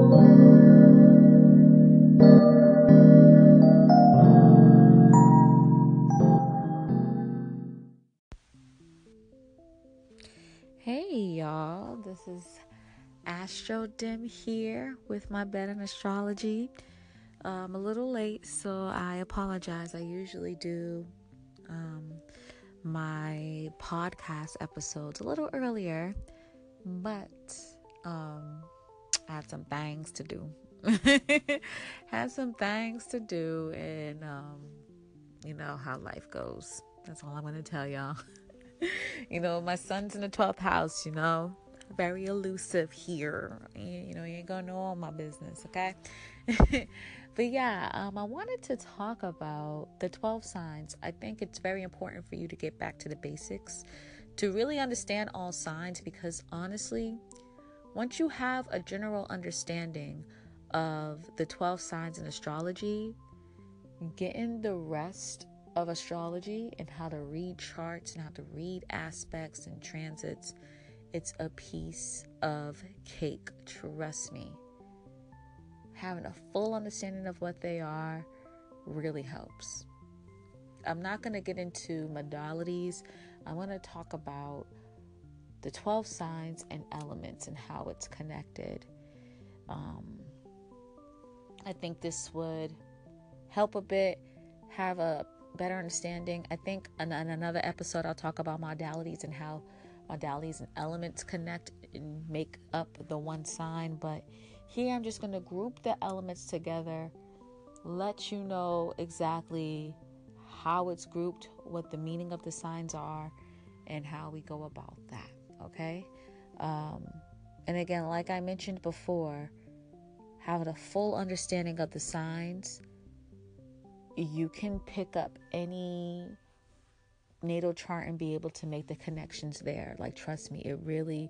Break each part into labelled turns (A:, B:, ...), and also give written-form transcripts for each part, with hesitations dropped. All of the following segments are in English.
A: Hey y'all, this is AstroDim here with my Bed and Astrology. I'm a little late, so I apologize. I usually do my podcast episodes a little earlier, but I had some things to do. And you know how life goes. That's all I'm going to tell y'all. My son's in the 12th house, very elusive here. You ain't gonna know all my business, okay? But yeah, I wanted to talk about the 12 signs. I think it's very important for you to get back to the basics, to really understand all signs, because honestly, once you have a general understanding of the 12 signs in astrology, getting the rest of astrology and how to read charts and how to read aspects and transits, it's a piece of cake. Trust me. Having a full understanding of what they are really helps. I'm not going to get into modalities. I'm going to talk about the 12 signs and elements and how it's connected. I think this would help a bit, have a better understanding. I think in another episode I'll talk about modalities and how modalities and elements connect and make up the one sign, but here I'm just going to group the elements together, let you know exactly how it's grouped, what the meaning of the signs are, and how we go about that, okay? And again, like I mentioned before, having a full understanding of the signs, you can pick up any natal chart and be able to make the connections there. Like, trust me, it really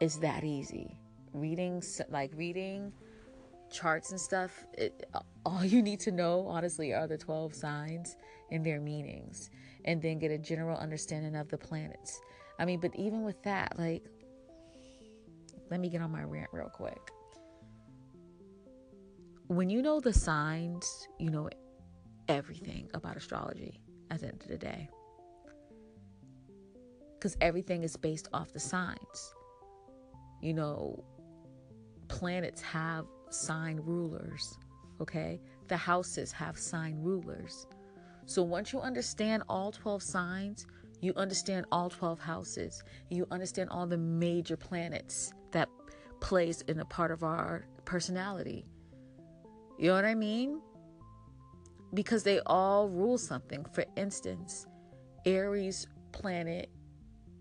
A: is that easy. Reading charts and stuff, all you need to know, honestly, are the 12 signs and their meanings, and then get a general understanding of the planets. But even with that, let me get on my rant real quick. When you know the signs, you know everything about astrology at the end of the day, because everything is based off the signs. Planets have sign rulers, okay? The houses have sign rulers. So once you understand all 12 signs, you understand all 12 houses. You understand all the major planets that plays in a part of our personality. You know what I mean? Because they all rule something. For instance, Aries' planet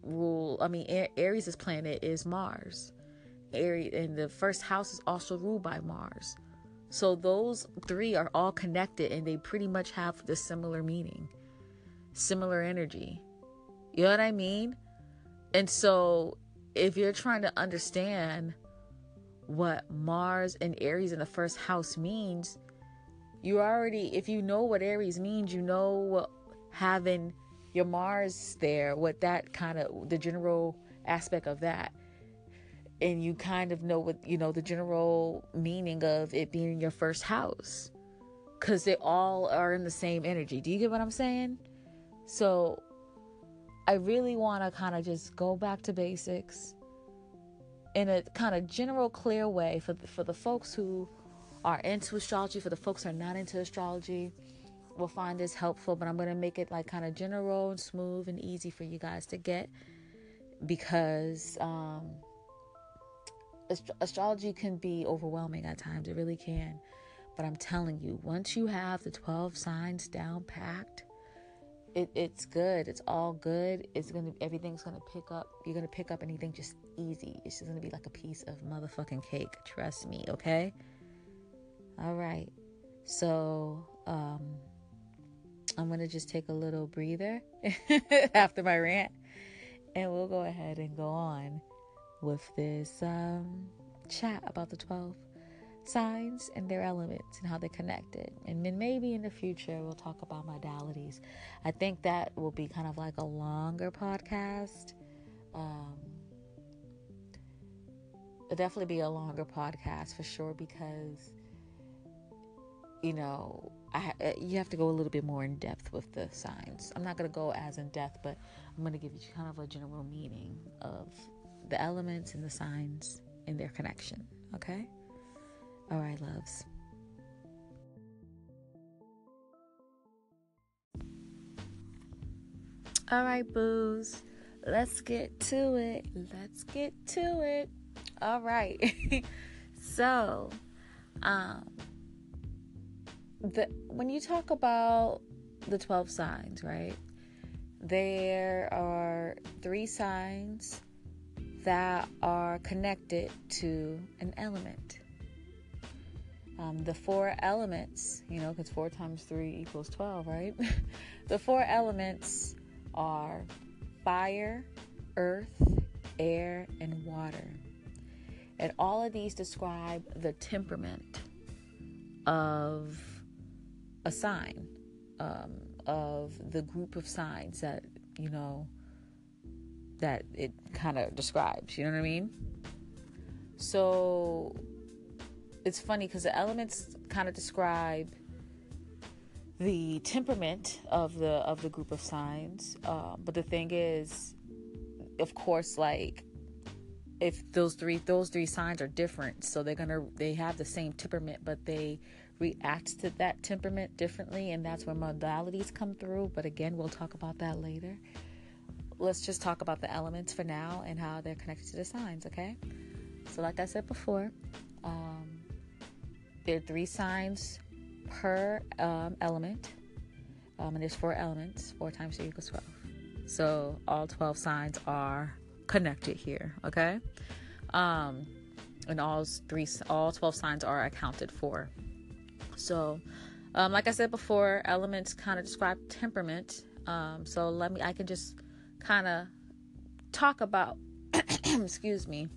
A: Aries' planet is Mars. Aries, and the first house is also ruled by Mars. So those three are all connected, and they pretty much have the similar meaning, similar energy. You know what I mean? And so if you're trying to understand what Mars and Aries in the first house means, if you know what Aries means, you know what having your Mars there, what that kind of, the general aspect of that. And you kind of know what, the general meaning of it being in your first house, because they all are in the same energy. Do you get what I'm saying? So I really want to kind of just go back to basics in a kind of general, clear way for the folks who are into astrology. For the folks who are not into astrology, will find this helpful, but I'm going to make it like kind of general and smooth and easy for you guys to get, because astrology can be overwhelming at times. It really can. But I'm telling you, once you have the 12 signs down packed, it's good. It's all good. Everything's gonna pick up. You're gonna pick up anything just easy. It's just gonna be like a piece of motherfucking cake. Trust me, okay? All right. So I'm gonna just take a little breather after my rant, and we'll go ahead and go on with this chat about the 12 signs and their elements and how they're connected. And then maybe in the future we'll talk about modalities. I think that will be kind of like a longer podcast. it'll definitely be a longer podcast for sure, because you have to go a little bit more in depth with the signs. I'm not going to go as in depth, but I'm going to give you kind of a general meaning of the elements and the signs and their connection. Okay? All right, loves. All right, boos. Let's get to it. All right. So, when you talk about the 12 signs, right? There are 3 signs that are connected to an element. The 4 elements, because 4 times 3 equals 12, right? The 4 elements are fire, earth, air, and water. And all of these describe the temperament of a sign, of the group of signs that, that it kind of describes. You know what I mean? So it's funny because the elements kind of describe the temperament of the group of signs. But the thing is, of course, like, if those three signs are different, so they have the same temperament, but they react to that temperament differently, and that's where modalities come through. But again, we'll talk about that later. Let's just talk about the elements for now and how they're connected to the signs, okay? So like I said before, there are 3 signs per element, and there's 4 elements. 4 times 3 equals 12. So all 12 signs are connected here, okay? And all 12 signs are accounted for. So, like I said before, elements kind of describe temperament. So I can just kind of talk about, excuse me.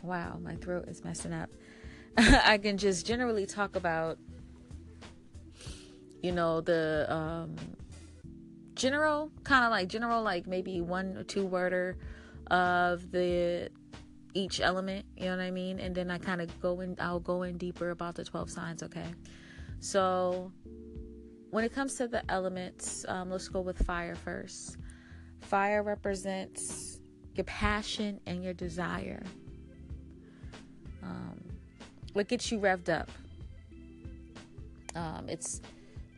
A: Wow, my throat is messing up. I can just generally talk about, the general, like maybe 1 or 2 worder of each element, you know what I mean? And then I'll go in deeper about the 12 signs, okay? So when it comes to the elements, let's go with fire first. Fire represents your passion and your desire. What gets you revved up? It's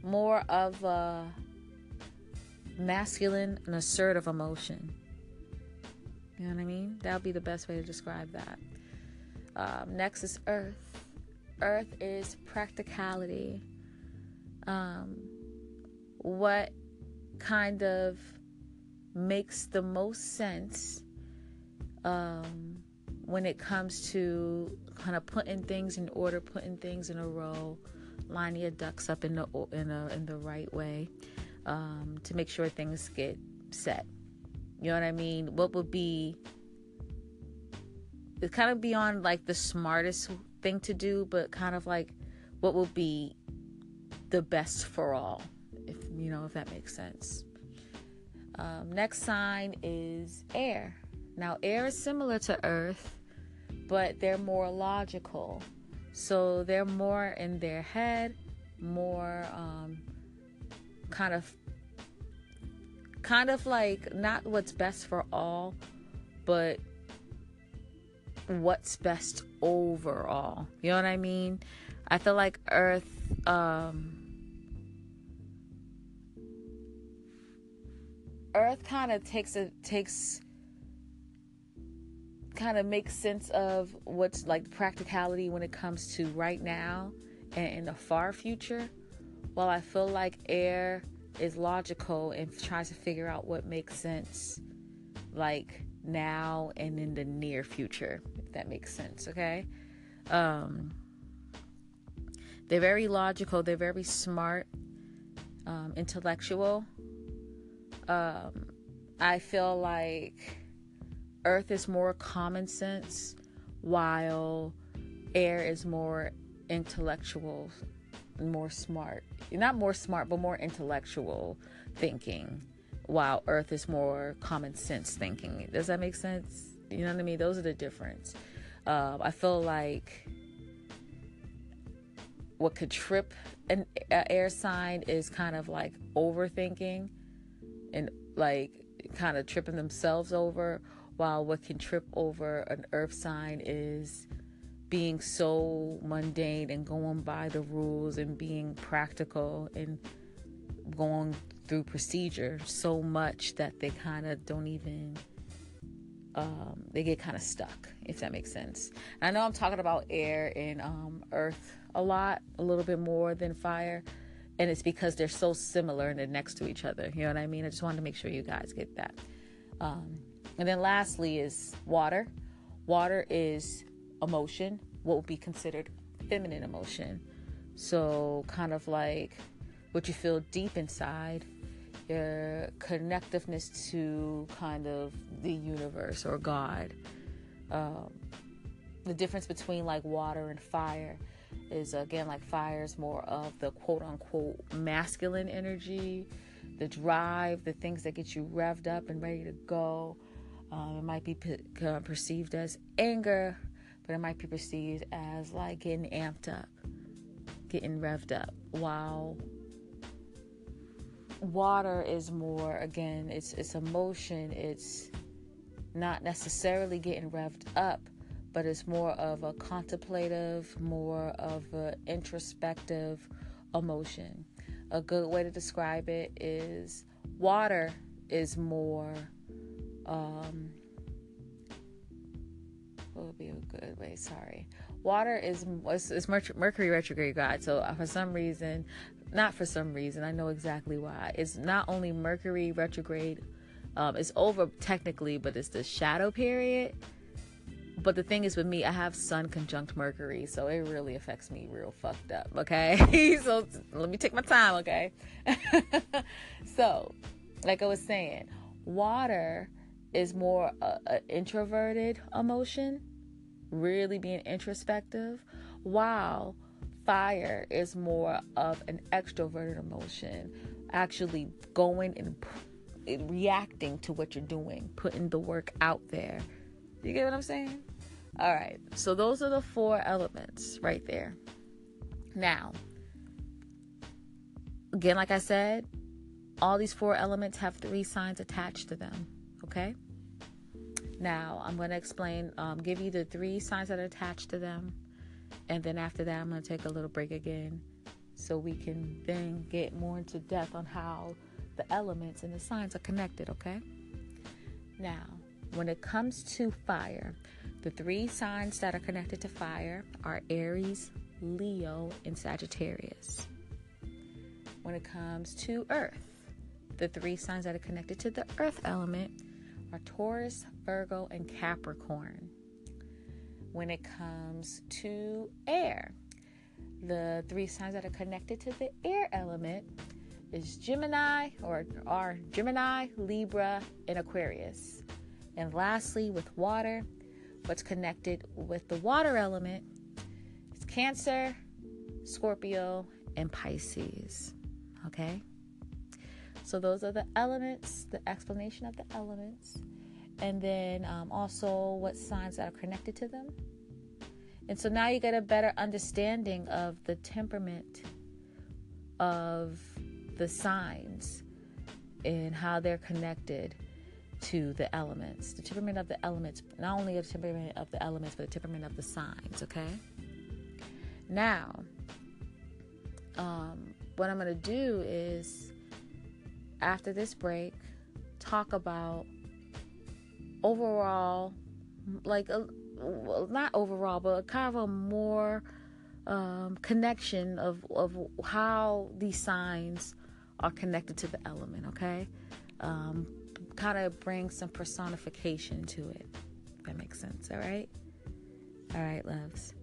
A: more of a masculine and assertive emotion. You know what I mean? That would be the best way to describe that. Next is earth. Earth is practicality. What kind of makes the most sense when it comes to kind of putting things in order, putting things in a row, lining your ducks up in the right way, to make sure things get set. You know what I mean? What would be, it's kind of beyond like the smartest thing to do, but kind of like what would be the best for all, if that makes sense. Next sign is air. Now, air is similar to earth, but they're more logical. So they're more in their head, more kind of like not what's best for all, but what's best overall. You know what I mean? I feel like earth kind of makes sense of what's like practicality when it comes to right now and in the far future, while I feel like air is logical and tries to figure out what makes sense like now and in the near future, if that makes sense. Okay. They're very logical, they're very smart, intellectual. I feel like earth is more common sense, while air is more intellectual, more smart. Not more smart, but more intellectual thinking, while earth is more common sense thinking. Does that make sense? You know what I mean? Those are the difference. I feel like what could trip an air sign is kind of like overthinking and like kind of tripping themselves over, while what can trip over an earth sign is being so mundane and going by the rules and being practical and going through procedure so much that they kind of don't even they get kind of stuck, if that makes sense. And I know I'm talking about air and earth a little bit more than fire, and it's because they're so similar and they're next to each other. You know what I mean? I just wanted to make sure you guys get that. And then lastly is water. Water is emotion, what would be considered feminine emotion. So kind of like what you feel deep inside, your connectiveness to kind of the universe or God. The difference between like water and fire is, again, like fire is more of the quote unquote masculine energy, the drive, the things that get you revved up and ready to go. It might be perceived as anger, but it might be perceived as like getting amped up, getting revved up. While water is more, again, it's emotion. It's not necessarily getting revved up, but it's more of a contemplative, more of an introspective emotion. A good way to describe it is water is more, what would be a good way? Sorry. Water is Mercury retrograde, guys. So not for some reason, I know exactly why. It's not only Mercury retrograde, it's over technically, but it's the shadow period. But the thing is with me, I have Sun conjunct Mercury, so it really affects me real fucked up, okay? So let me take my time, okay? So, like I was saying, water is more an introverted emotion, really being introspective, while fire is more of an extroverted emotion, actually going and reacting to what you're doing, putting the work out there. You get what I'm saying? All right. So those are the 4 elements right there. Now, again, like I said, all these 4 elements have 3 signs attached to them. Okay? Now, I'm going to explain, give you the 3 signs that are attached to them. And then after that, I'm going to take a little break again so we can then get more into depth on how the elements and the signs are connected, okay? Now, when it comes to fire, the 3 signs that are connected to fire are Aries, Leo, and Sagittarius. When it comes to earth, the 3 signs that are connected to the earth element are Taurus, Virgo, and Capricorn. When it comes to air, the 3 signs that are connected to the air element is Gemini, or are Gemini, Libra, and Aquarius. And lastly, with water, what's connected with the water element is Cancer, Scorpio, and Pisces. Okay? So those are the elements, the explanation of the elements. And then also what signs that are connected to them. And so now you get a better understanding of the temperament of the signs and how they're connected to the elements. The temperament of the elements, not only the temperament of the elements, but the temperament of the signs, okay? Now, what I'm going to do is, after this break, talk about overall, like, not overall, but kind of a more connection of how these signs are connected to the element, okay? Kind of bring some personification to it, if that makes sense. All right loves.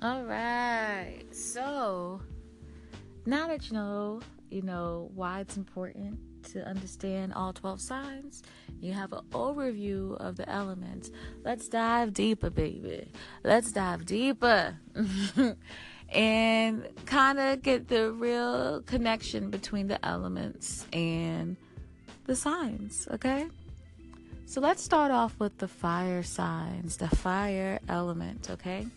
A: All right, so now that you know why it's important to understand all 12 signs, you have an overview of the elements. Let's dive deeper, baby. Let's dive deeper. and kind of get the real connection between the elements and the signs, okay? So let's start off with the fire signs, the fire element, okay?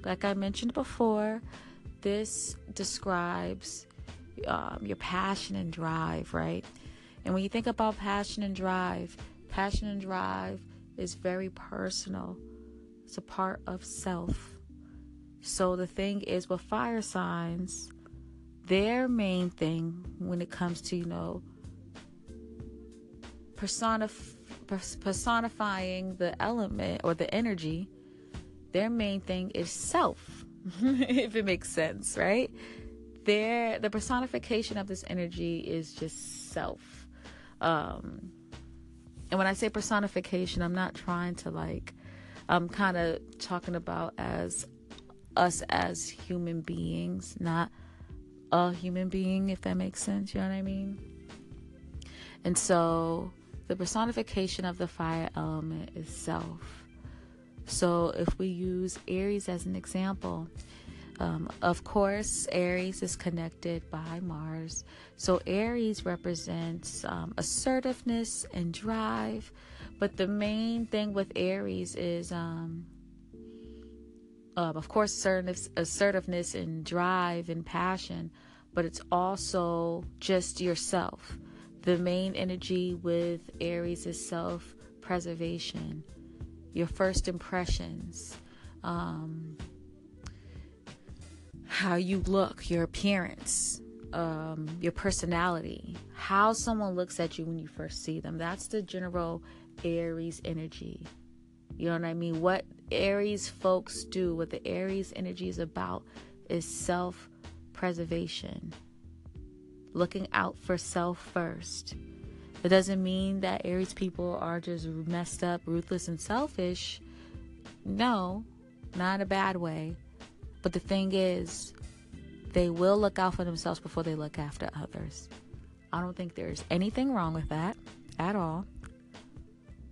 A: Like I mentioned before, this describes your passion and drive, right? And when you think about passion and drive is very personal. It's a part of self. So the thing is with fire signs, their main thing when it comes to, personifying the element or the energy, their main thing is self, if it makes sense, right? The personification of this energy is just self. And when I say personification, I'm not trying to I'm kind of talking about as us as human beings, not a human being, if that makes sense. You know what I mean? And so the personification of the fire element is self. So if we use Aries as an example, of course, Aries is connected by Mars. So Aries represents assertiveness and drive. But the main thing with Aries is, of course, assertiveness and drive and passion. But it's also just yourself. The main energy with Aries is self-preservation, your first impressions, how you look, your appearance, your personality, how someone looks at you when you first see them. That's the general Aries energy. You know what I mean? What Aries folks do, what the Aries energy is about, is self-preservation. Looking out for self first. It doesn't mean that Aries people are just messed up, ruthless, and selfish. No, not in a bad way. But the thing is, they will look out for themselves before they look after others. I don't think there's anything wrong with that at all.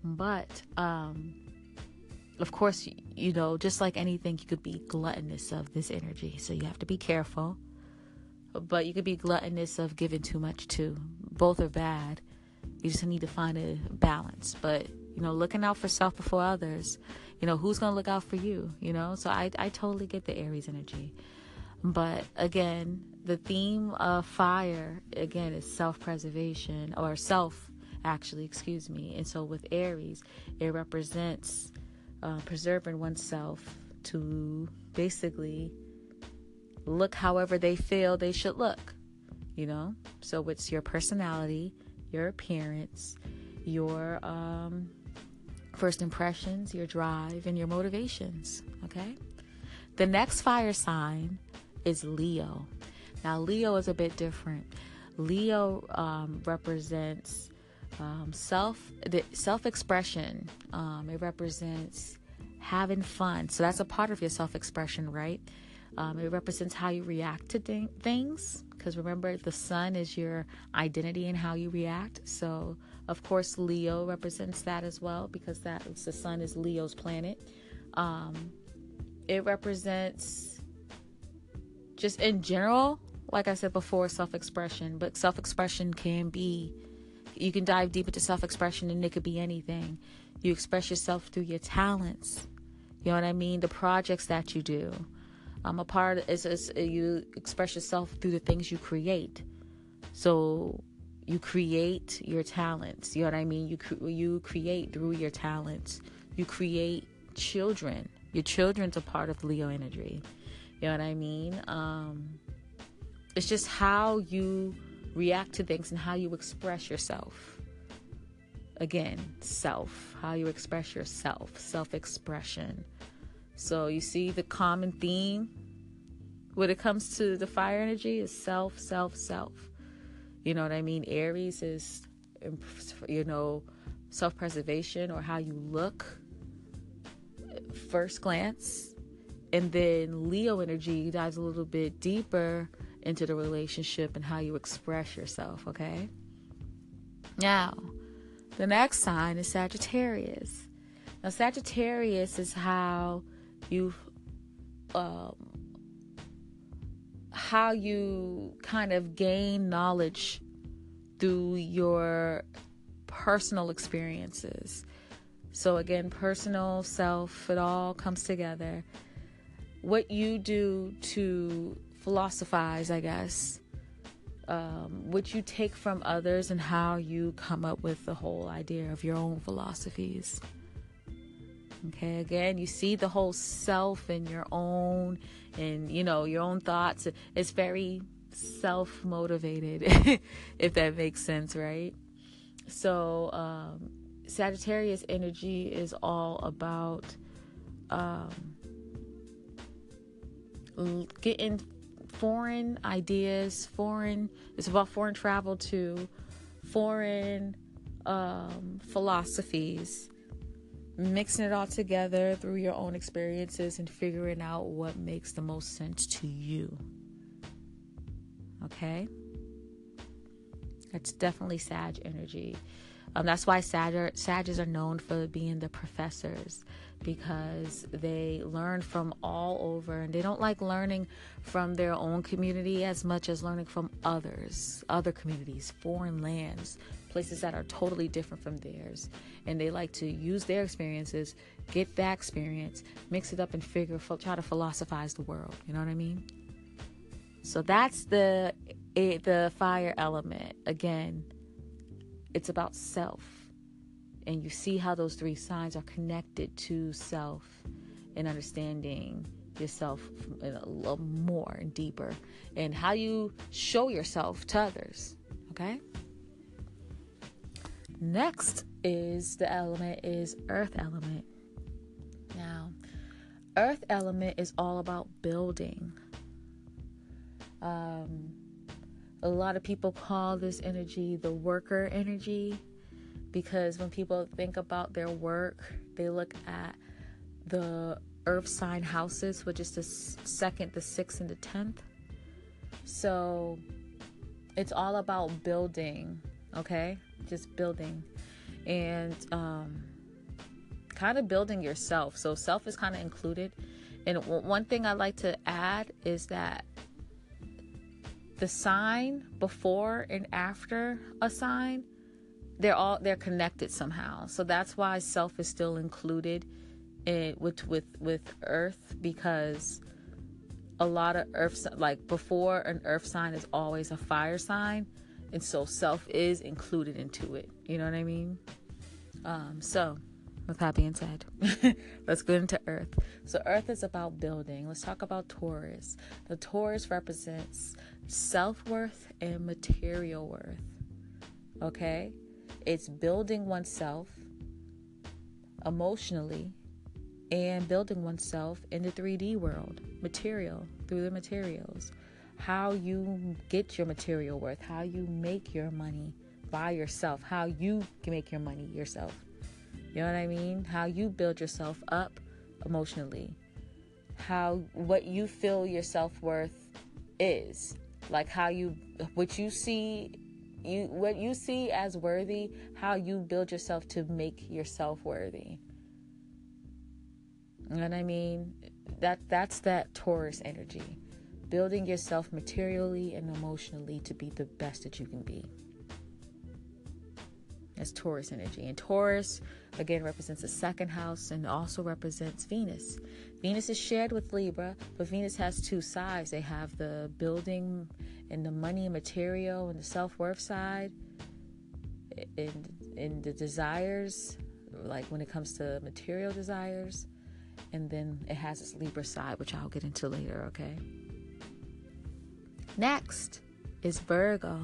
A: But, of course, just like anything, you could be gluttonous of this energy. So you have to be careful. But you could be gluttonous of giving too much too. Both are bad. You just need to find a balance. But, looking out for self before others, who's going to look out for you, So I totally get the Aries energy. But again, the theme of fire, again, is self-preservation, or self, actually, excuse me. And so with Aries, it represents preserving oneself to basically look however they feel they should look, So it's your personality, your appearance, your first impressions, your drive, and your motivations, okay? The next fire sign is Leo. Now, Leo is a bit different. Leo represents self-expression. It represents having fun. So that's a part of your self-expression, right? It represents how you react to things, because remember, the sun is your identity and how you react. So, of course, Leo represents that as well, because the sun is Leo's planet. It represents, just in general, like I said before, self-expression. But self-expression you can dive deep into self-expression, and it could be anything. You express yourself through your talents. You know what I mean? The projects that you do. A part is you express yourself through the things you create. So you create your talents. You know what I mean? You create through your talents. You create children. Your children's a part of Leo energy. You know what I mean? It's just how you react to things and how you express yourself. Again, self. How you express yourself. Self-expression. So you see the common theme when it comes to the fire energy is self, self, self. You know what I mean? Aries is, self-preservation, or how you look first glance. And then Leo energy dives a little bit deeper into the relationship and how you express yourself, okay? Now, the next sign is Sagittarius. Now, Sagittarius is how you how you kind of gain knowledge through your personal experiences. So again, personal, self, it all comes together. What you do to philosophize, I guess, what you take from others, and how you come up with the whole idea of your own philosophies. Okay, again, you see the whole self and your own, and your own thoughts. It's very self-motivated, if that makes sense, right? So Sagittarius energy is all about getting foreign ideas, it's about foreign travel too, foreign philosophies, mixing it all together through your own experiences and figuring out what makes the most sense to you. Okay? That's definitely Sag energy. That's why Sages are known for being the professors, because they learn from all over, and they don't like learning from their own community as much as learning from other communities, foreign lands, places that are totally different from theirs. And they like to use their experiences, get that experience, mix it up, and try to philosophize the world. You know what I mean? So that's the fire element. Again, it's about self. And you see how those three signs are connected to self and understanding yourself a little more and deeper, and how you show yourself to others. Okay? Next is earth element. Now, earth element is all about building. A lot of people call this energy the worker energy, because when people think about their work, they look at the earth sign houses, which is the 2nd, the 6th, and the 10th. So it's all about building, okay? Just building. And kind of building yourself. So self is kind of included. And one thing I like to add is that the sign before and after a sign, they're connected somehow. So that's why self is still included with earth, because a lot of earth, like before an earth sign is always a fire sign, and so self is included into it. You know what I mean? So with that being said, let's go into earth. So earth is about building. Let's talk about Taurus. The Taurus represents self-worth and material worth. Okay? It's building oneself emotionally and building oneself in the 3D world, material, through the materials. How you get your material worth, how you make your money by yourself, how you can make your money yourself. You know what I mean? How you build yourself up emotionally. What you feel your self-worth is. Like what you see as worthy, how you build yourself to make yourself worthy. You know what I mean? That's that Taurus energy. Building yourself materially and emotionally to be the best that you can be. That's Taurus energy. And Taurus, again, represents the 2nd house and also represents Venus. Venus is shared with Libra, but Venus has two sides. They have the building and the money and material and the self-worth side, and the desires, like when it comes to material desires. And then it has its Libra side, which I'll get into later, okay? Next is Virgo.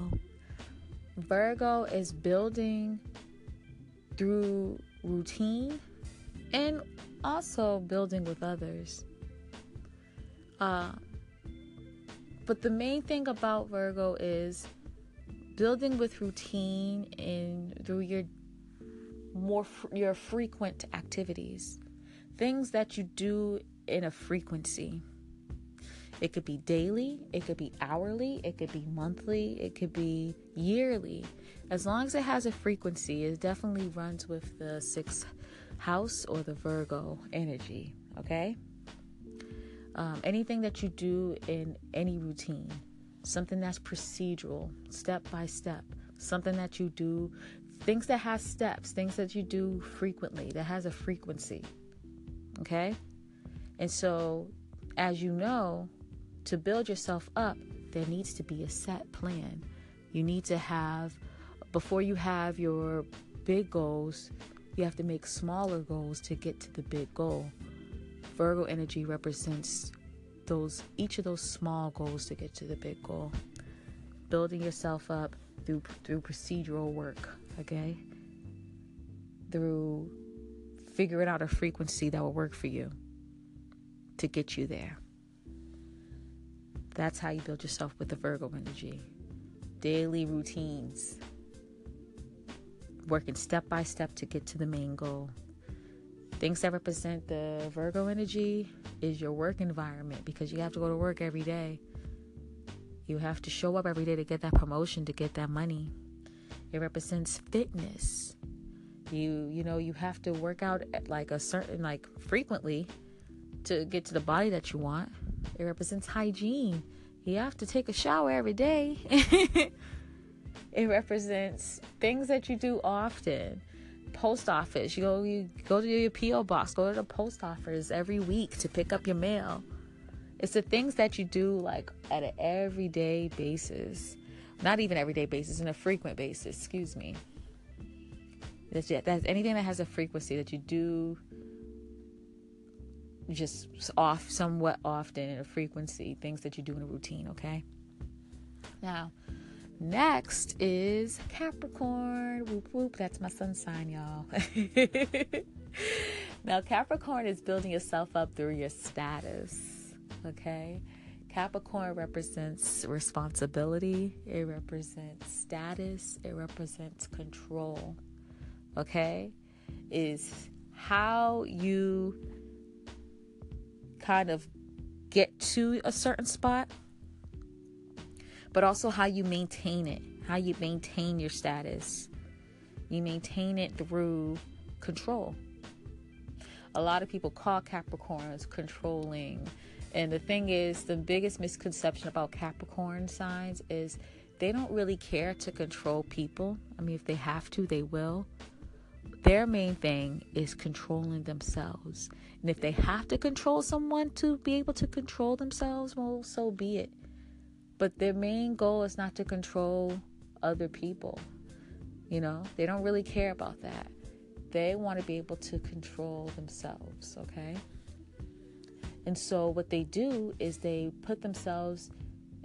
A: Virgo is building through routine and also building with others. But the main thing about Virgo is building with routine and through your frequent activities. Things that you do in a frequency. It could be daily, it could be hourly, it could be monthly, it could be yearly. As long as it has a frequency, it definitely runs with the 6th house or the Virgo energy, okay? Anything that you do in any routine, something that's procedural, step by step, something that you do, things that has steps, things that you do frequently, that has a frequency. Okay? And so, as you know, to build yourself up, there needs to be a set plan. You need to have, before you have your big goals, you have to make smaller goals to get to the big goal. Virgo energy represents each of those small goals to get to the big goal. Building yourself up through procedural work, okay? Through figuring out a frequency that will work for you to get you there. That's how you build yourself with the Virgo energy. Daily routines. Working step by step to get to the main goal. Things that represent the Virgo energy is your work environment, because you have to go to work every day. You have to show up every day to get that promotion, to get that money. It represents fitness. You have to work out at frequently to get to the body that you want. It represents hygiene. You have to take a shower every day. It represents things that you do often. Post office. You go to your P.O. box. Go to the post office every week to pick up your mail. It's the things that you do like at an everyday basis. Not even everyday basis, in a frequent basis. Excuse me. That's anything that has a frequency that you do just somewhat often in a frequency. Things that you do in a routine, okay? Now, next is Capricorn. Whoop, whoop. That's my sun sign, y'all. Now, Capricorn is building yourself up through your status. Okay? Capricorn represents responsibility. It represents status. It represents control. Okay? Is how you kind of get to a certain spot, but also how you maintain it, how you maintain your status. You maintain it through control. A lot of people call Capricorns controlling. And the thing is, the biggest misconception about Capricorn signs is they don't really care to control people. I mean, if they have to, they will. Their main thing is controlling themselves. And if they have to control someone to be able to control themselves, well, so be it. But their main goal is not to control other people. They don't really care about that. They want to be able to control themselves, okay? And so what they do is they put themselves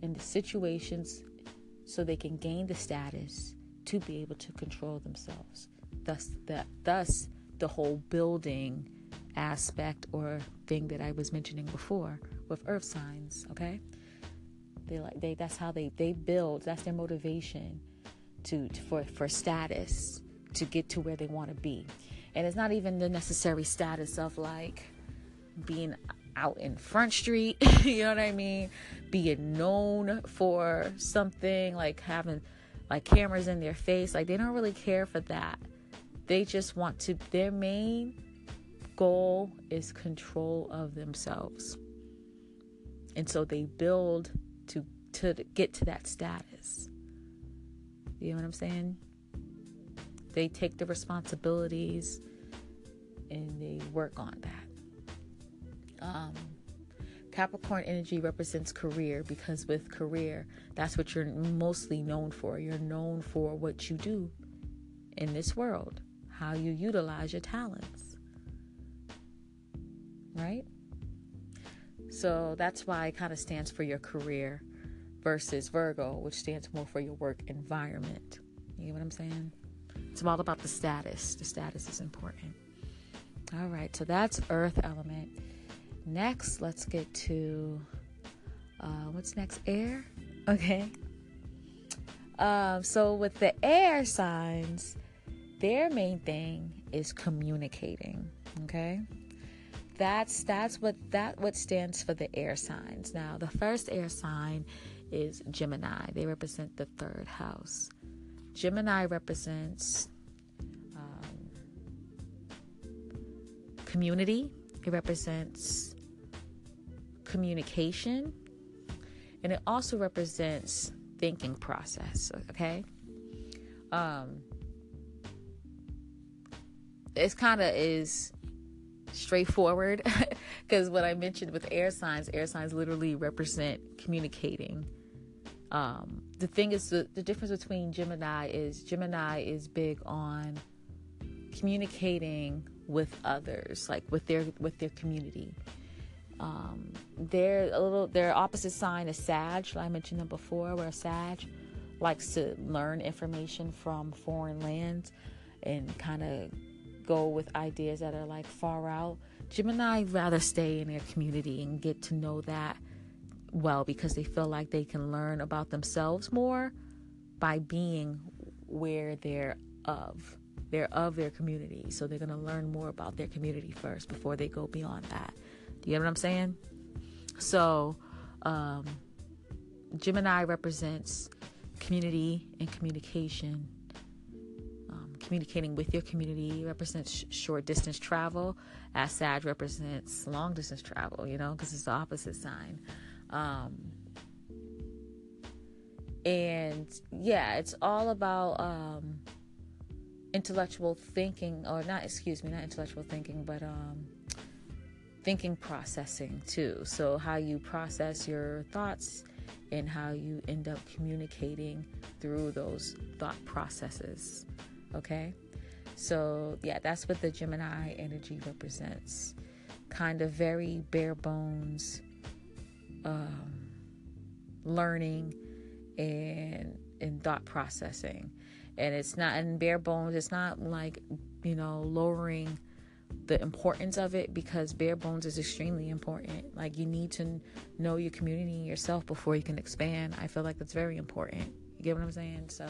A: in the situations so they can gain the status to be able to control themselves. Thus the whole building aspect or thing that I was mentioning before with earth signs, okay? That's how they build. That's their motivation for status, to get to where they want to be. And it's not even the necessary status of like being out in Front Street, you know what I mean? Being known for something, like having like cameras in their face. Like they don't really care for that. They just want to, their main goal is control of themselves. And so they build to get to that status. You know what I'm saying? They take the responsibilities and they work on that. Capricorn energy represents career, because with career, that's what you're mostly known for. You're known for what you do in this world, how you utilize your talents, right? So that's why it kind of stands for your career versus Virgo, which stands more for your work environment. You know what I'm saying? It's all about the status. The status is important. All right, so that's earth element. Next, let's get to what's next? Air. Okay. So with the air signs, their main thing is communicating. Okay. That's what stands for the air signs. Now, the first air sign is Gemini. They represent the third house. Gemini represents community. It represents communication, and it also represents thinking process. Okay. It's kind of is straightforward because what I mentioned with air signs literally represent communicating. The thing is, the difference between Gemini is big on communicating with others, like with their community. Their opposite sign is Sag. I mentioned them before, where Sag likes to learn information from foreign lands and kind of go with ideas that are like far out. Gemini rather stay in their community and get to know that well, because they feel like they can learn about themselves more by being where they're of their community. So they're going to learn more about their community first before they go beyond that. Do you get what I'm saying? So Gemini represents community and communication. Communicating with your community represents short distance travel, as Sag represents long distance travel, because it's the opposite sign. And yeah, it's all about intellectual thinking, or not intellectual thinking, but thinking processing too. So how you process your thoughts and how you end up communicating through those thought processes. Okay, so yeah, that's what the Gemini energy represents. Kind of very bare bones learning and thought processing. And it's not in bare bones. It's not like, lowering the importance of it, because bare bones is extremely important. Like, you need to know your community and yourself before you can expand. I feel like that's very important. You get what I'm saying? So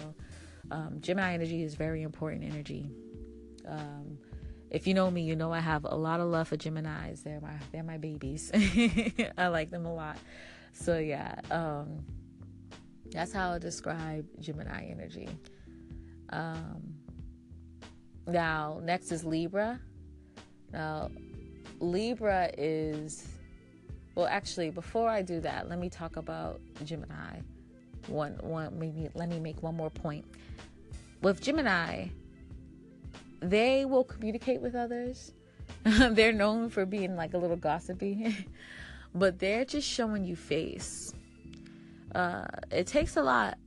A: Gemini energy is very important energy. If you know me, you know I have a lot of love for Geminis. They're my babies. I like them a lot. So yeah, that's how I describe Gemini energy. Now, next is Libra. Now, Libra is, well, actually, before I do that, let me talk about Gemini. Maybe let me make one more point. With Gemini, they will communicate with others. They're known for being like a little gossipy, but they're just showing you face. It takes a lot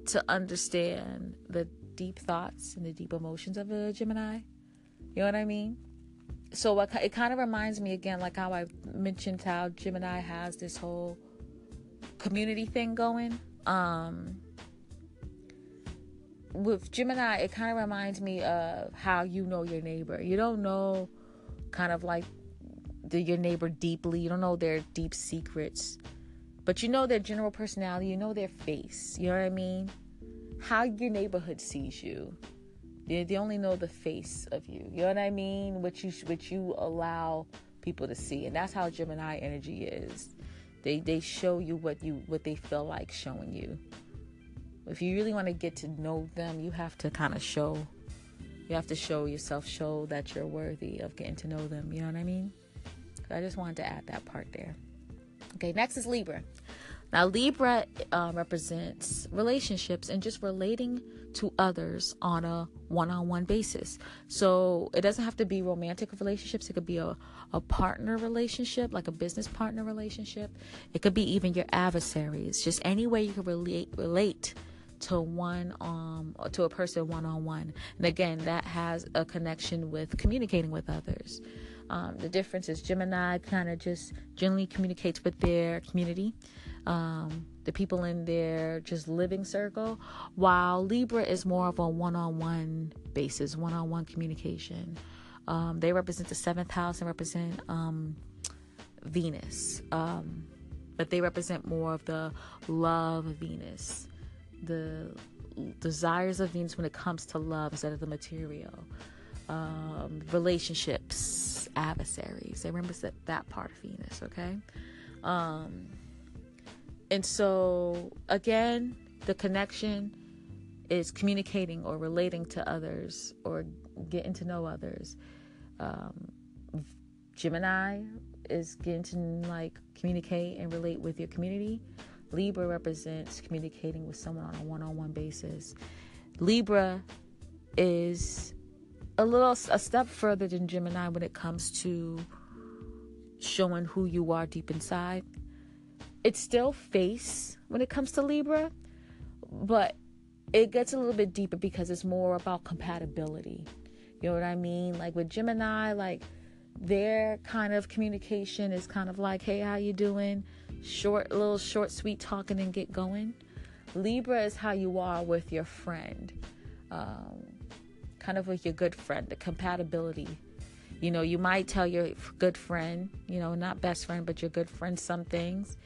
A: to understand the deep thoughts and the deep emotions of a Gemini. You know what I mean? So it kind of reminds me again, like how I mentioned how Gemini has this whole community thing going. With Gemini, it kind of reminds me of how you know your neighbor. You don't know kind of like your neighbor deeply. You don't know their deep secrets, but you know their general personality. You know their face. You know what I mean? How your neighborhood sees you. They only know the face of you. You know what I mean? What you allow people to see, and that's how Gemini energy is. They show you what they feel like showing you. If you really want to get to know them, you have to kind of show. You have to show yourself, show that you're worthy of getting to know them. You know what I mean? So I just wanted to add that part there. Okay, next is Libra. Now, Libra represents relationships and just relating to others on a one-on-one basis. So it doesn't have to be romantic relationships. It could be a partner relationship, like a business partner relationship. It could be even your adversaries. Just any way you can relate to a person one-on-one. And again, that has a connection with communicating with others. The difference is Gemini kind of just generally communicates with their community, the people in their just living circle, while Libra is more of a one-on-one basis, one-on-one communication. They represent the 7th house and represent Venus, but they represent more of the love of Venus, the desires of Venus when it comes to love instead of the material. Relationships, adversaries, they represent that part of Venus. Okay. And so again, the connection is communicating or relating to others or getting to know others. Gemini is getting to like communicate and relate with your community. Libra represents communicating with someone on a one-on-one basis. Libra is a step further than Gemini when it comes to showing who you are deep inside. It's still face when it comes to Libra, but it gets a little bit deeper because it's more about compatibility. You know what I mean? Like with Gemini, like their kind of communication is kind of like, hey, how you doing? Short, sweet talking and get going. Libra is how you are with your friend, kind of with your good friend, the compatibility. You know, you might tell your good friend, you know, not best friend, but your good friend some things,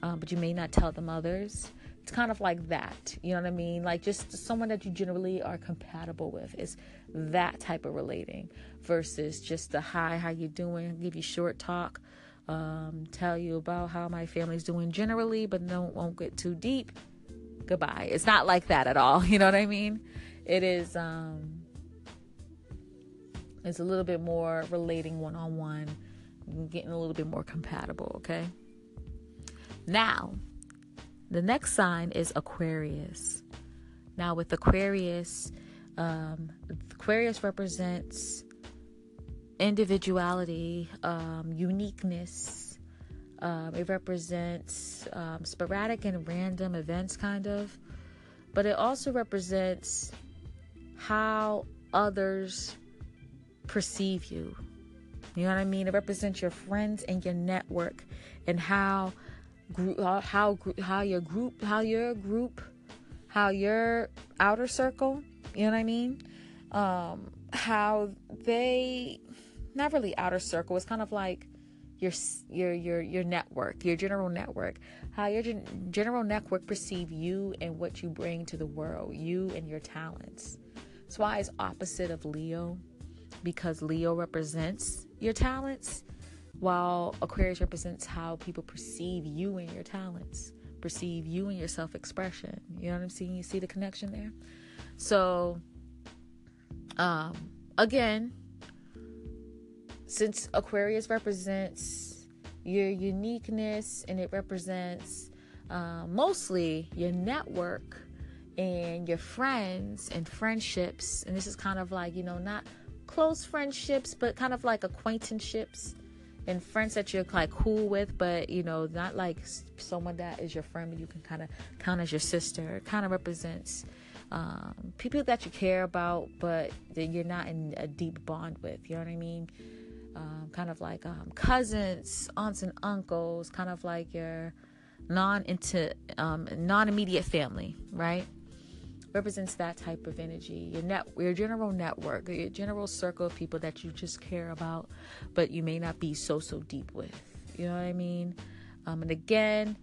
A: but you may not tell them others. It's kind of like that. You know what I mean? Like just someone that you generally are compatible with is that type of relating versus just the hi, how you doing? Give you short talk, tell you about how my family's doing generally, but won't get too deep. Goodbye. It's not like that at all. You know what I mean? It is, it's a little bit more relating one-on-one, getting a little bit more compatible. Okay. Now, the next sign is Aquarius. Now with Aquarius, Aquarius represents individuality, uniqueness. It represents sporadic and random events, kind of. But it also represents how others perceive you. You know what I mean? It represents your friends and your network and how your outer circle, you know what I mean? How they, not really outer circle, it's kind of like your network, your general network, how your general network perceive you and what you bring to the world, you and your talents. That's why it's opposite of Leo, because Leo represents your talents, while Aquarius represents how people perceive you and your talents, perceive you and your self-expression. You know what I'm saying? You see the connection there? So, again, since Aquarius represents your uniqueness and it represents mostly your network and your friends and friendships, and this is kind of like, you know, not close friendships, but kind of like acquaintanceships and friends that you're like cool with, but you know, not like someone that is your friend but you can kind of count as your sister. It kind of represents people that you care about but that you're not in a deep bond with. You know what I mean? Kind of like cousins, aunts and uncles, kind of like your non-immediate family, right? Represents that type of energy. Your general network, your general circle of people that you just care about, but you may not be so deep with. You know what I mean? And again,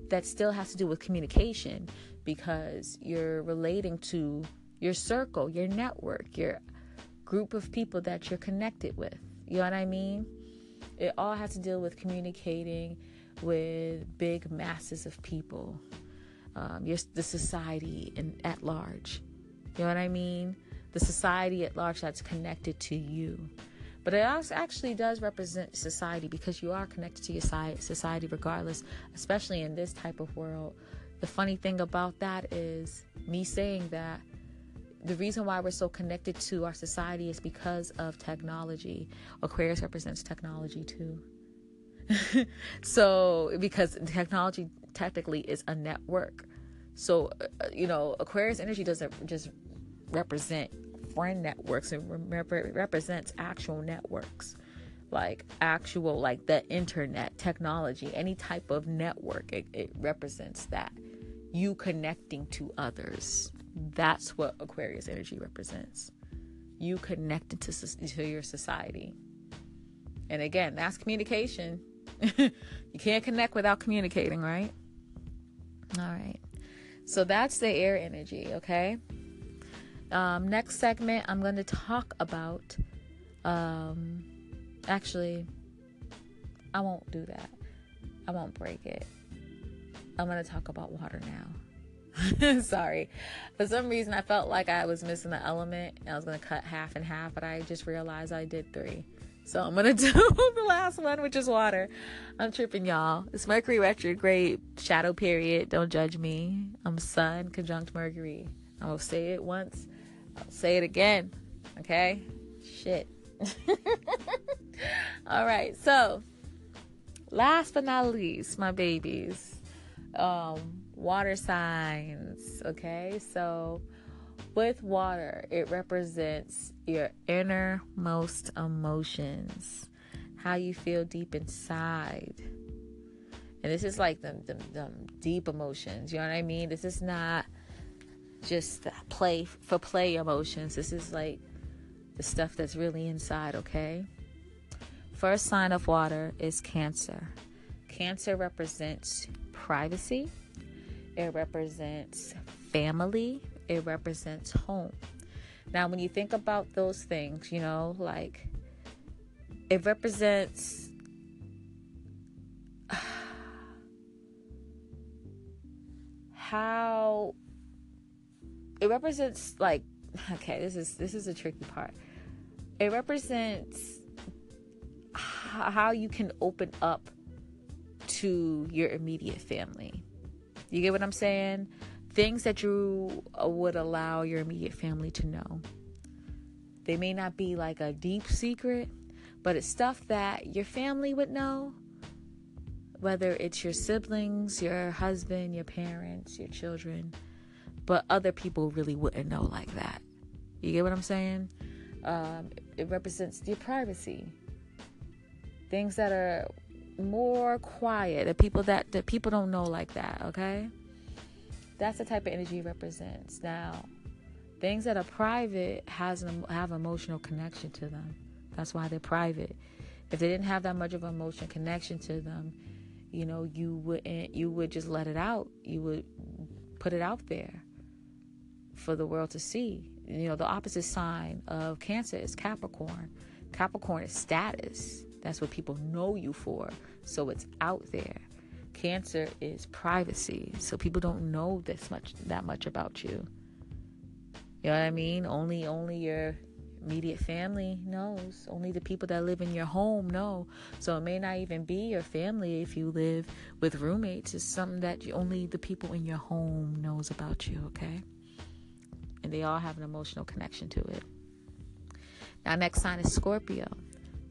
A: that still has to do with communication, because you're relating to your circle, your network, your group of people that you're connected with. You know what I mean? It all has to deal with communicating with big masses of people. The society at large. You know what I mean? The society at large that's connected to you. But it also actually does represent society, because you are connected to your society regardless, especially in this type of world. The funny thing about that is me saying that the reason why we're so connected to our society is because of technology. Aquarius represents technology too. So, because technology technically is a network. So, you know, Aquarius energy doesn't just represent friend networks. It represents actual networks, like the internet, technology, any type of network. It represents that. You connecting to others. That's what Aquarius energy represents. You connected to your society. And again, that's communication. You can't connect without communicating, right? All right. So that's the air energy, okay? Next segment, I'm going to talk about... actually, I won't do that. I won't break it. I'm going to talk about water now. Sorry. For some reason, I felt like I was missing the element. And I was going to cut half and half, but I just realized I did 3. So I'm going to do the last one, which is water. I'm tripping, y'all. It's Mercury retrograde shadow period. Don't judge me. I'm Sun conjunct Mercury. I'll say it once. I'll say it again. Okay? Shit. All right. So last but not least, my babies. Water signs. Okay? So with water, it represents your innermost emotions, how you feel deep inside. And this is like the deep emotions, you know what I mean? This is not just play emotions. This is like the stuff that's really inside, okay? First sign of water is Cancer. Cancer represents privacy. It represents family. It represents home. Now, when you think about those things, you know, like it represents how it represents like, okay, this is a tricky part. It represents how you can open up to your immediate family. You get what I'm saying? Things that you would allow your immediate family to know. They may not be like a deep secret, but it's stuff that your family would know. Whether it's your siblings, your husband, your parents, your children. But other people really wouldn't know like that. You get what I'm saying? It represents your privacy. Things that are more quiet. That people don't know like that, okay? That's the type of energy it represents. Now, things that are private have emotional connection to them. That's why they're private. If they didn't have that much of an emotional connection to them, you know, you would just let it out. You would put it out there for the world to see. You know, the opposite sign of Cancer is Capricorn. Capricorn is status. That's what people know you for. So it's out there. Cancer is privacy, so people don't know that much about you. You know what I mean? Only your immediate family knows. Only the people that live in your home know. So it may not even be your family if you live with roommates. It's something that only the people in your home knows about you, okay? And they all have an emotional connection to it. Now, next sign is Scorpio.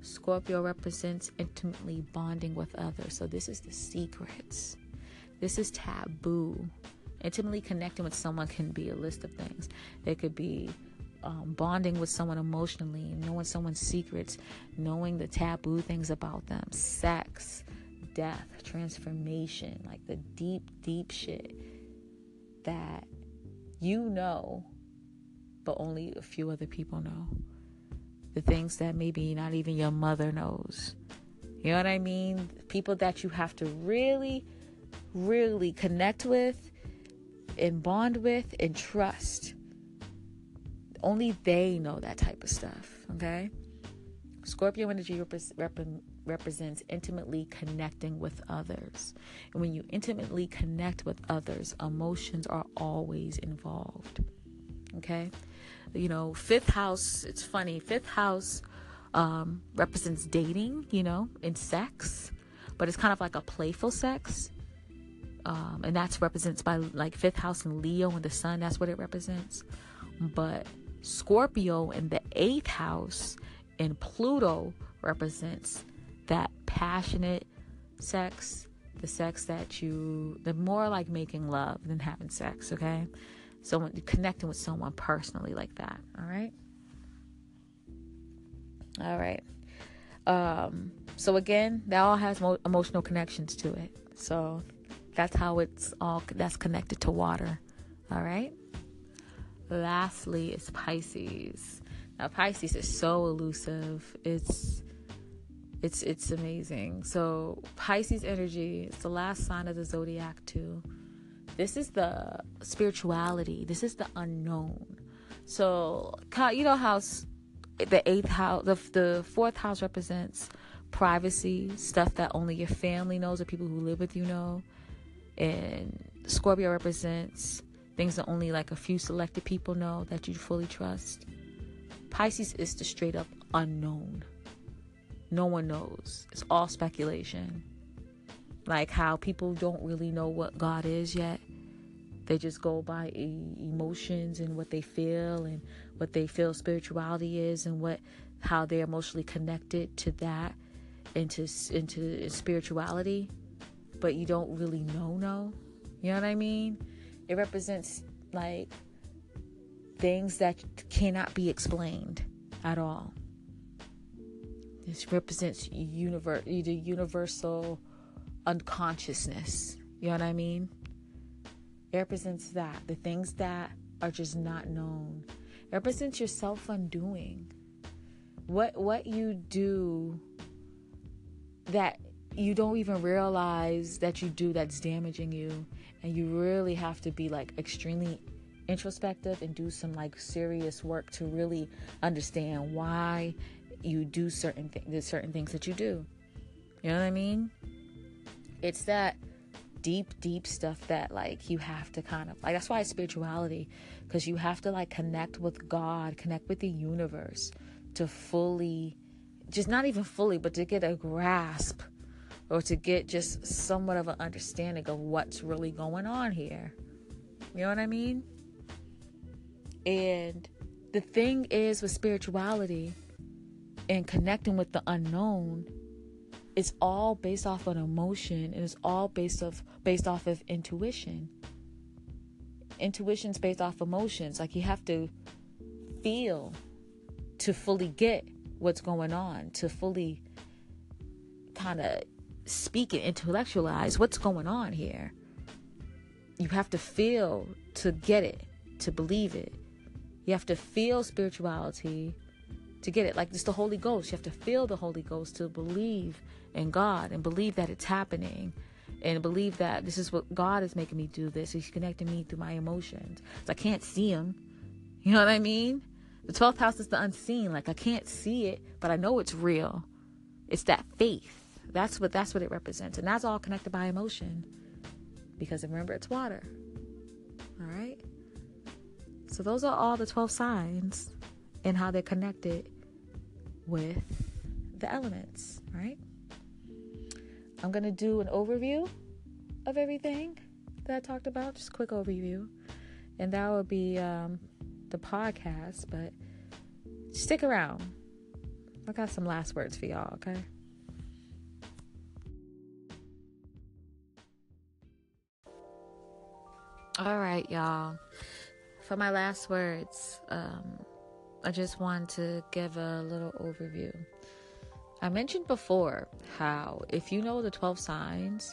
A: Scorpio represents intimately bonding with others. So this is the secrets. This is taboo. Intimately connecting with someone can be a list of things. It could be bonding with someone emotionally, knowing someone's secrets, knowing the taboo things about them, sex, death, transformation, like the deep, deep shit that you know, but only a few other people know. The things that maybe not even your mother knows. You know what I mean? People that you have to really, really connect with and bond with and trust. Only they know that type of stuff, okay? Scorpio energy represents intimately connecting with others. And when you intimately connect with others, emotions are always involved, okay? You know, fifth house, it's funny. Fifth house represents dating, you know, and sex. But it's kind of like a playful sex. And that's represents by like fifth house and Leo and the sun. That's what it represents. But Scorpio in the eighth house and Pluto represents that passionate sex. The sex the more like making love than having sex, okay? Someone connecting with someone personally like that. All right. So again, that all has emotional connections to it. So that's how that's connected to water. All right. Lastly is Pisces. Now Pisces is so elusive. It's amazing. So Pisces energy is the last sign of the zodiac too. This is the spirituality. This is the unknown. So, you know how the eighth house, the fourth house represents privacy, stuff that only your family knows or people who live with you know. And Scorpio represents things that only like a few selected people know that you fully trust. Pisces is the straight up unknown. No one knows. It's all speculation. Like how people don't really know what God is yet. They just go by emotions and what they feel and what they feel spirituality is and how they're emotionally connected to that, into spirituality. But you don't really know. You know what I mean? It represents like things that cannot be explained at all. This represents the universal unconsciousness. You know what I mean? It represents that. The things that are just not known. It represents your self-undoing. What you do that you don't even realize that you do that's damaging you. And you really have to be like extremely introspective and do some like serious work to really understand why you do certain things that you do. You know what I mean? It's that deep stuff that like you have to kind of like, that's why it's spirituality, because you have to like connect with God, connect with the universe to fully, just not even fully, but to get a grasp or to get just somewhat of an understanding of what's really going on here. You know what I mean? And the thing is with spirituality and connecting with the unknown, it's all based off of an emotion, and it's all based off of intuition. Intuition's based off emotions. Like you have to feel to fully get what's going on, to fully kind of speak and intellectualize what's going on here. You have to feel to get it, to believe it. You have to feel spirituality to get it. Like it's the Holy Ghost. You have to feel the Holy Ghost to believe in God and believe that it's happening and believe that this is what God is making me do this. He's connecting me through my emotions. So I can't see him. You know what I mean? The 12th house is the unseen. Like I can't see it, but I know it's real. It's that faith. That's what it represents. And that's all connected by emotion. Because remember, it's water. All right? So those are all the 12 signs and how they're connected with the elements, right? I'm going to do an overview of everything that I talked about. Just a quick overview. And that will be the podcast. But stick around. I got some last words for y'all, okay? All right, y'all. For my last words, I just want to give a little overview. I mentioned before how if you know the 12 signs,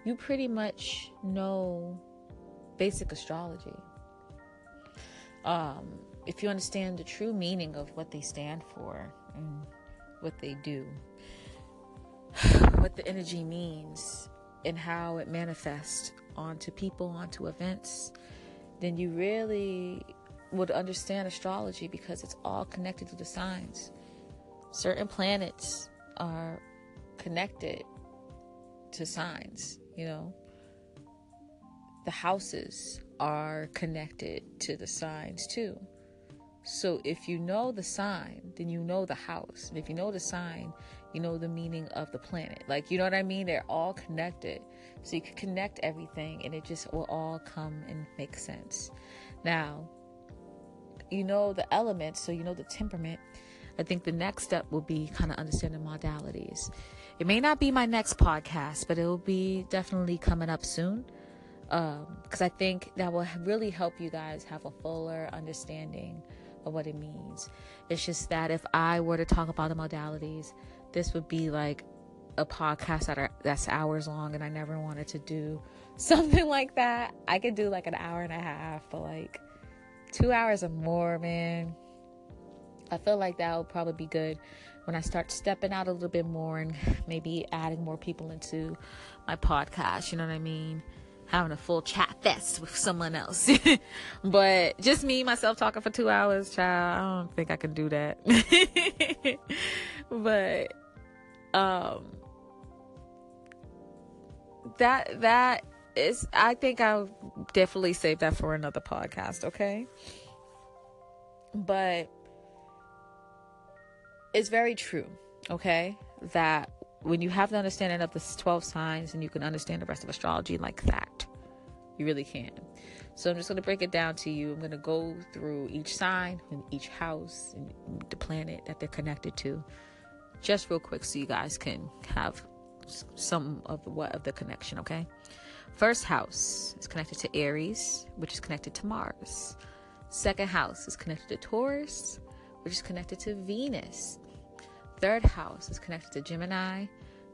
A: you pretty much know basic astrology. If you understand the true meaning of what they stand for and what they do, what the energy means and how it manifests onto people, onto events, then you really would understand astrology, because it's all connected to the signs. Certain planets are connected to signs, you know. The houses are connected to the signs too. So if you know the sign, then you know the house. And if you know the sign, you know the meaning of the planet. Like, you know what I mean? They're all connected. So you can connect everything and it just will all come and make sense. Now, you know the elements, so you know the temperament. I think the next step will be kind of understanding modalities. It may not be my next podcast, but it will be definitely coming up soon. Because I think that will really help you guys have a fuller understanding of what it means. It's just that if I were to talk about the modalities, this would be like a podcast that's hours long, and I never wanted to do something like that. I could do like an hour and a half, but like 2 hours or more, man. I feel like that would probably be good when I start stepping out a little bit more and maybe adding more people into my podcast. You know what I mean? Having a full chat fest with someone else. But just me, myself talking for 2 hours, child, I don't think I can do that. But that is, I think I'll definitely save that for another podcast, okay? But it's very true. Okay? That when you have the understanding of the 12 signs, and you can understand the rest of astrology like that. You really can. So I'm just going to break it down to you. I'm going to go through each sign and each house and the planet that they're connected to, just real quick, so you guys can have some of the connection. Okay. First house is connected to Aries, which is connected to Mars. Second house is connected to Taurus, which is connected to Venus. Third house is connected to Gemini,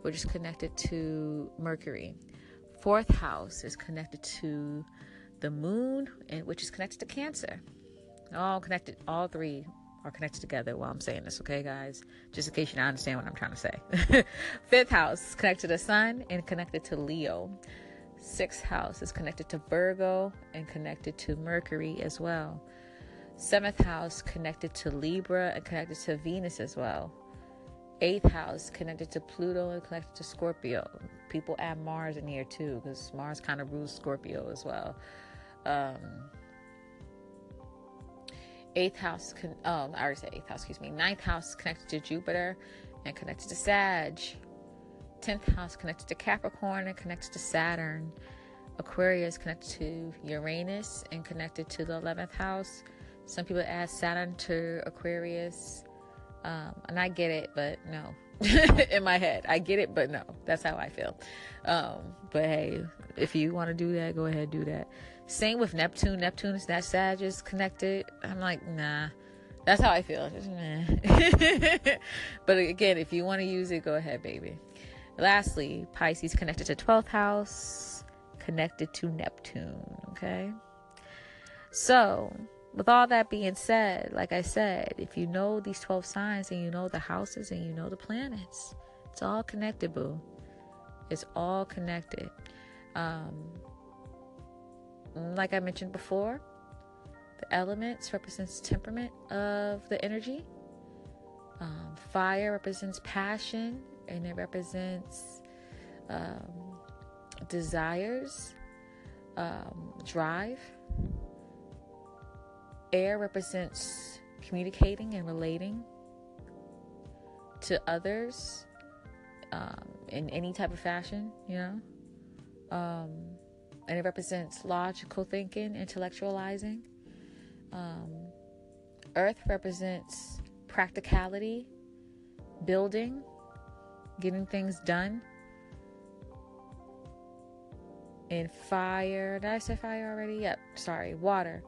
A: which is connected to Mercury. Fourth house is connected to the moon, and which is connected to Cancer. All connected. All three are connected together while I'm saying this, okay, guys? Just in case you don't understand what I'm trying to say. Fifth house is connected to the sun and connected to Leo. Sixth house is connected to Virgo and connected to Mercury as well. Seventh house connected to Libra and connected to Venus as well. Eighth house connected to Pluto and connected to Scorpio. People add Mars in here too, because Mars kind of rules Scorpio as well. Eighth house, I already said eighth house, excuse me. Ninth house connected to Jupiter and connected to Sag. 10th house connected to Capricorn and connected to Saturn. Aquarius connected to Uranus and connected to the 11th house. Some people add Saturn to Aquarius. And I get it, but no. In my head, I get it, but no. That's how I feel. But hey, if you want to do that, go ahead, do that. Same with Neptune. Neptune is that Sag is connected. I'm like, nah. That's how I feel. Just, nah. But again, if you want to use it, go ahead, baby. Lastly, Pisces connected to 12th house, connected to Neptune. Okay. So, with all that being said, like I said, if you know these 12 signs and you know the houses and you know the planets, it's all connected, boo. It's all connected. Like I mentioned before, the elements represents temperament of the energy. Fire represents passion, and it represents desires, drive. Air represents communicating and relating to others in any type of fashion, and it represents logical thinking, intellectualizing. Earth represents practicality, building, getting things done. And fire, did I say fire already? Yep, sorry. Water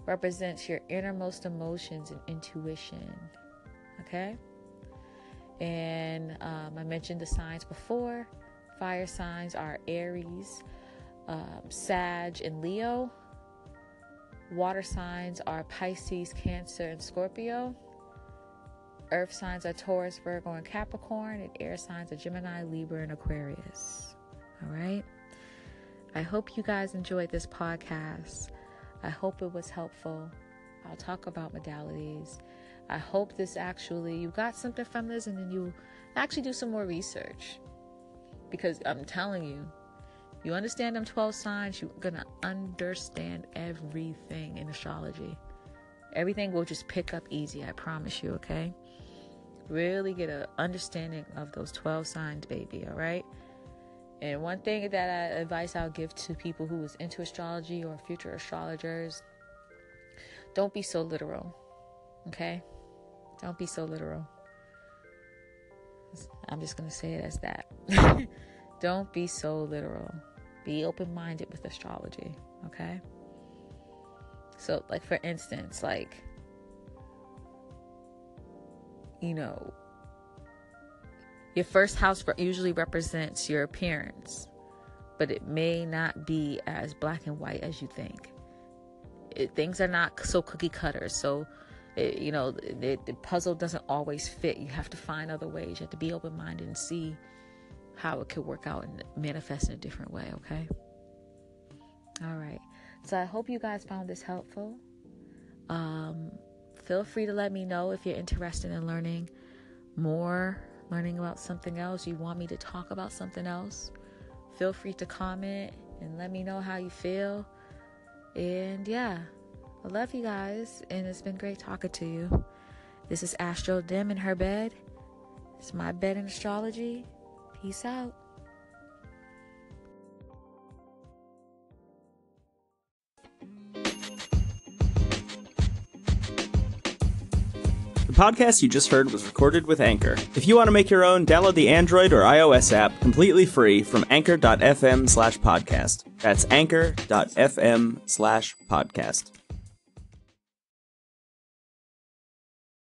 A: represents your innermost emotions and intuition. Okay? And I mentioned the signs before. Fire signs are Aries, Sag, and Leo. Water signs are Pisces, Cancer, and Scorpio. Earth signs are Taurus, Virgo, and Capricorn. And air signs are Gemini, Libra, and Aquarius. All right? I hope you guys enjoyed this podcast. I hope it was helpful. I'll talk about modalities. I hope you got something from this, and then you actually do some more research. Because I'm telling you, you understand them 12 signs, you're going to understand everything in astrology. Everything will just pick up easy, I promise you, okay? Really get an understanding of those 12 signs, baby, all right? And one thing advice I'll give to people who is into astrology or future astrologers, don't be so literal, okay? Don't be so literal. I'm just going to say it as that. Don't be so literal. Be open-minded with astrology, okay? So, like, for instance, your first house usually represents your appearance, but it may not be as black and white as you think. Things are not so cookie cutter. So, the puzzle doesn't always fit. You have to find other ways. You have to be open-minded and see how it could work out and manifest in a different way, okay? All right. So I hope you guys found this helpful. Feel free to let me know if you're interested in learning about something else. You want me to talk about something else. Feel free to comment and let me know how you feel. And yeah, I love you guys, and it's been great talking to you. This is AstroDim in her bed. It's my Bed and Astrology. Peace out.
B: The podcast you just heard was recorded with Anchor. If you want to make your own, download the Android or iOS app completely free from anchor.fm/podcast. That's anchor.fm/podcast.